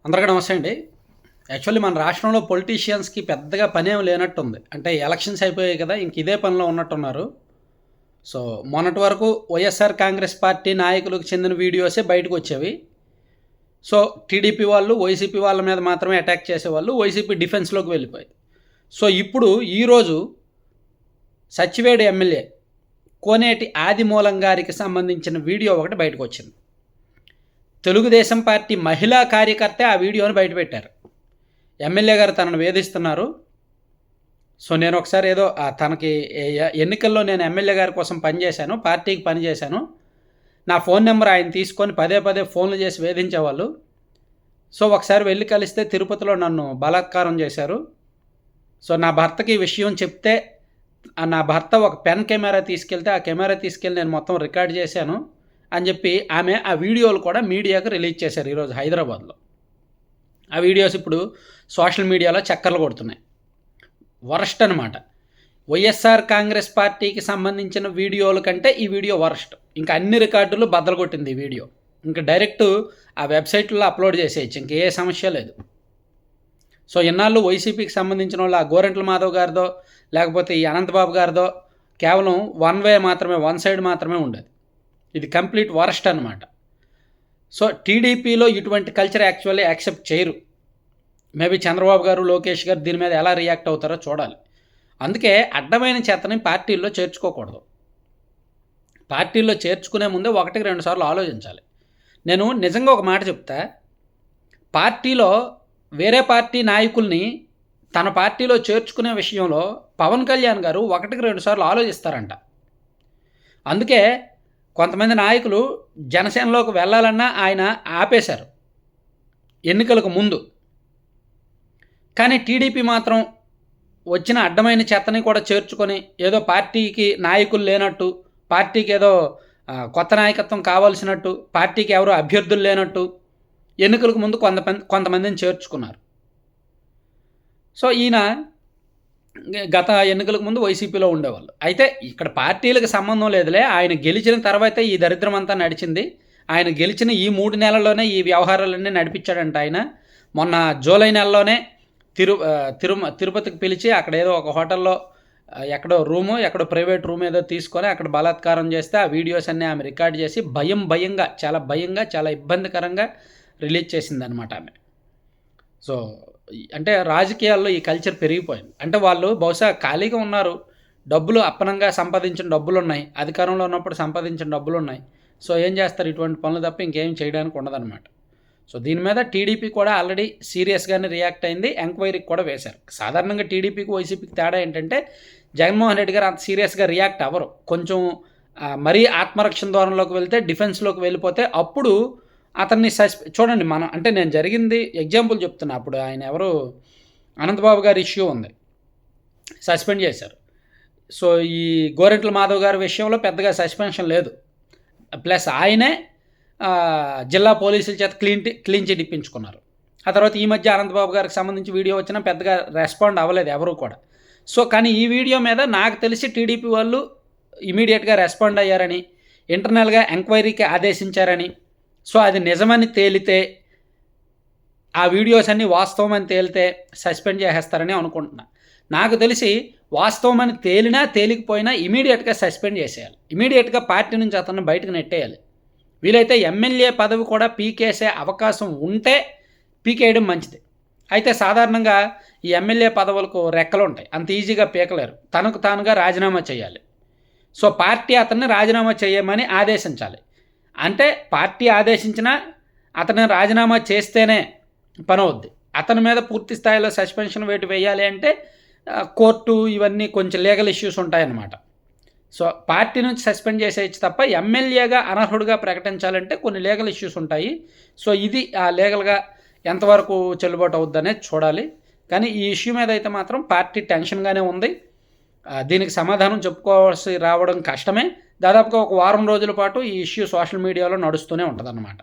అందరికీ నమస్తే అండి. యాక్చువల్లీ మన రాష్ట్రంలో పొలిటీషియన్స్‌కి పెద్దగా పనేం లేనట్టుంది. అంటే ఎలక్షన్స్ అయిపోయాయి కదా! ఇంక ఇదే పనిలో ఉన్నట్టున్నారు. సో, మొన్నటి వరకు వైఎస్ఆర్ కాంగ్రెస్ పార్టీ నాయకులకు చెందిన వీడియోసే బయటకొచ్చేవి. సో, టీడీపీ వాళ్ళు, వైసీపీ వాళ్ళ మీద మాత్రమే అటాక్ చేసేవాళ్ళు. వైసీపీ డిఫెన్స్‌లోకి వెళ్ళిపోయింది. సో, ఇప్పుడు ఈరోజు సచ్చివేడు ఎమ్మెల్యే కోనేటి ఆదిమూలం గారికి సంబంధించిన వీడియో ఒకటి బయటకొచ్చింది. తెలుగుదేశం పార్టీ మహిళా కార్యకర్తే ఆ వీడియోని బయటపెట్టారు. ఎమ్మెల్యే గారు తనను వేధిస్తున్నారు. సో నేను ఒకసారి ఏదో తనకి ఎన్నికల్లో నేను ఎమ్మెల్యే గారి కోసం పనిచేశాను, పార్టీకి పనిచేశాను. నా ఫోన్ నెంబర్ ఆయన తీసుకొని పదే పదే ఫోన్లు చేసి వేధించేవాళ్ళు. సో ఒకసారి వెళ్ళి కలిస్తే తిరుపతిలో నన్ను బలాత్కారం చేశారు. సో నా భర్తకి ఈ విషయం చెప్తే నా భర్త ఒక పెన్ కెమెరా తీసుకెళ్తే ఆ కెమెరా తీసుకెళ్ళి నేను మొత్తం రికార్డ్ చేశాను అని చెప్పి ఆమె ఆ వీడియోలు కూడా మీడియాకు రిలీజ్ చేశారు ఈరోజు హైదరాబాద్లో. ఆ వీడియోస్ ఇప్పుడు సోషల్ మీడియాలో చక్కర్లు కొడుతున్నాయి. వరస్ట్ అనమాట. వైఎస్ఆర్ కాంగ్రెస్ పార్టీకి సంబంధించిన వీడియోల కంటే ఈ వీడియో వరస్ట్. ఇంకా అన్ని రికార్డులు బద్దలు కొట్టింది ఈ వీడియో. ఇంకా డైరెక్ట్ ఆ వెబ్సైట్లో అప్లోడ్ చేసేయచ్చు, ఇంకే సమస్య లేదు. సో ఇన్నాళ్ళు వైసీపీకి సంబంధించిన వాళ్ళు ఆ గోరంట్ల మాధవ్ గారిదో లేకపోతే ఈ అనంతబాబు గారిదో కేవలం వన్ వే మాత్రమే, వన్ సైడ్ మాత్రమే ఉండేది. ఇది కంప్లీట్ వరస్ట్ అనమాట. సో టీడీపీలో ఇటువంటి కల్చర్ యాక్చువల్లీ యాక్సెప్ట్ చేయరు. మేబీ చంద్రబాబు గారు, లోకేష్ గారు దీని మీద ఎలా రియాక్ట్ అవుతారో చూడాలి. అందుకే అడ్డమైన చెత్తని పార్టీల్లో చేర్చుకోకూడదు. పార్టీల్లో చేర్చుకునే ముందే 1-2 సార్లు ఆలోచించాలి. నేను నిజంగా ఒక మాట చెప్తా, పార్టీలో వేరే పార్టీ నాయకుల్ని తన పార్టీలో చేర్చుకునే విషయంలో పవన్ కళ్యాణ్ గారు 1-2 సార్లు ఆలోచిస్తారంట. అందుకే కొంతమంది నాయకులు జనసేనలోకి వెళ్ళాలన్నా ఆయన ఆపేశారు ఎన్నికలకు ముందు. కానీ టీడీపీ మాత్రం వచ్చిన అడ్డమైన చెత్తని కూడా చేర్చుకొని ఏదో పార్టీకి నాయకులు లేనట్టు, పార్టీకి ఏదో కొత్త నాయకత్వం కావాల్సినట్టు, పార్టీకి ఎవరు అభ్యర్థులు లేనట్టు ఎన్నికలకు ముందు కొంతమందిని చేర్చుకున్నారు. సో ఈయన గత ఎన్నికలకు ముందు వైసీపీలో ఉండేవాళ్ళు. అయితే ఇక్కడ పార్టీలకు సంబంధం లేదులే, ఆయన గెలిచిన తర్వాతే ఈ దరిద్రం అంతా నడిచింది. ఆయన గెలిచిన ఈ 3 నెలల్లోనే ఈ వ్యవహారాలన్నీ నడిపించాడంట ఆయన. మొన్న జూలై నెలలోనే తిరుపతికి పిలిచి అక్కడ ఏదో ఒక హోటల్లో ఎక్కడో ప్రైవేట్ రూమ్ ఏదో తీసుకొని అక్కడ బలాత్కారం చేస్తే ఆ వీడియోస్ అన్నీ ఆమె రికార్డ్ చేసి భయంగా చాలా ఇబ్బందికరంగా రిలీజ్ చేసిందనమాట ఆమె. సో అంటే రాజకీయాల్లో ఈ కల్చర్ పెరిగిపోయింది. అంటే వాళ్ళు బహుశా ఖాళీగా ఉన్నారు, డబ్బులు అప్పనంగా సంపాదించిన డబ్బులు ఉన్నాయి, అధికారంలో ఉన్నప్పుడు సంపాదించిన డబ్బులు ఉన్నాయి. సో ఏం చేస్తారు, ఇటువంటి పనులు తప్ప ఇంకేం చేయడానికి ఉండదన్నమాట. సో దీని మీద టీడీపీ కూడా ఆల్రెడీ సీరియస్గానే రియాక్ట్ అయింది, ఎంక్వైరీకి కూడా వేశారు. సాధారణంగా టీడీపీకి వైసీపీకి తేడా ఏంటంటే జగన్మోహన్ రెడ్డి గారు అంత సీరియస్గా రియాక్ట్ అవ్వరు. కొంచెం మరీ ఆత్మరక్షణ ధోరణిలోకి వెళ్తే, డిఫెన్స్లోకి వెళ్ళిపోతే అప్పుడు అతన్ని చూడండి మనం, అంటే నేను జరిగింది ఎగ్జాంపుల్ చెప్తున్నా. అప్పుడు ఆయన ఎవరు అనంతబాబు గారి ఇష్యూ ఉంది, సస్పెండ్ చేశారు. సో ఈ గోరెంట్ల మాధవ్ గారి విషయంలో పెద్దగా సస్పెన్షన్ లేదు. ప్లస్ ఆయనే జిల్లా పోలీసుల చేత క్లీన్ చిట్ ఇప్పించుకున్నారు. ఆ తర్వాత ఈ మధ్య అనంతబాబు గారికి సంబంధించి వీడియో వచ్చినా పెద్దగా రెస్పాండ్ అవ్వలేదు ఎవరు కూడా. సో కానీ ఈ వీడియో మీద నాకు తెలిసి టీడీపీ వాళ్ళు ఇమీడియట్గా రెస్పాండ్ అయ్యారని, ఇంటర్నల్గా ఎంక్వైరీకి ఆదేశించారని, సో అది నిజమని తేలితే, ఆ వీడియోస్ అన్నీ వాస్తవం అని తేలితే సస్పెండ్ చేసేస్తారని అనుకుంటున్నా. నాకు తెలిసి వాస్తవం అని తేలినా తేలికపోయినా ఇమీడియట్గా సస్పెండ్ చేసేయాలి. ఇమీడియట్గా పార్టీ నుంచి అతన్ని బయటకు నెట్టేయాలి. వీలైతే ఎమ్మెల్యే పదవి కూడా పీకేసే అవకాశం ఉంటే పీకేయడం మంచిది. అయితే సాధారణంగా ఈ ఎమ్మెల్యే పదవులకు రెక్కలు ఉంటాయి, అంత ఈజీగా పీకలేరు. తనకు తానుగా రాజీనామా చేయాలి. సో పార్టీ అతన్ని రాజీనామా చేయమని ఆదేశించాలి. అంటే పార్టీ ఆదేశించినా అతను రాజీనామా చేస్తేనే పని అవుద్ది. అతని మీద పూర్తి స్థాయిలో సస్పెన్షన్ వేటు వేయాలి అంటే కోర్టు ఇవన్నీ కొంచెం లీగల్ ఇష్యూస్ ఉంటాయన్నమాట. సో పార్టీ నుంచి సస్పెండ్ చేసేయచ్చు తప్ప ఎమ్మెల్యేగా అనర్హుడిగా ప్రకటించాలంటే కొన్ని లీగల్ ఇష్యూస్ ఉంటాయి. సో ఇది ఆ లీగల్గా ఎంతవరకు చెల్లుబాటు అవుద్దనేది చూడాలి. కానీ ఈ ఇష్యూ మీద అయితే మాత్రం పార్టీ టెన్షన్గానే ఉంది. దీనికి సమాధానం చెప్పుకోవాల్సి రావడం కష్టమే. దాదాపుగా ఒక వారం రోజుల పాటు ఈ ఇష్యూ సోషల్ మీడియాలో నడుస్తూనే ఉంటుందన్నమాట.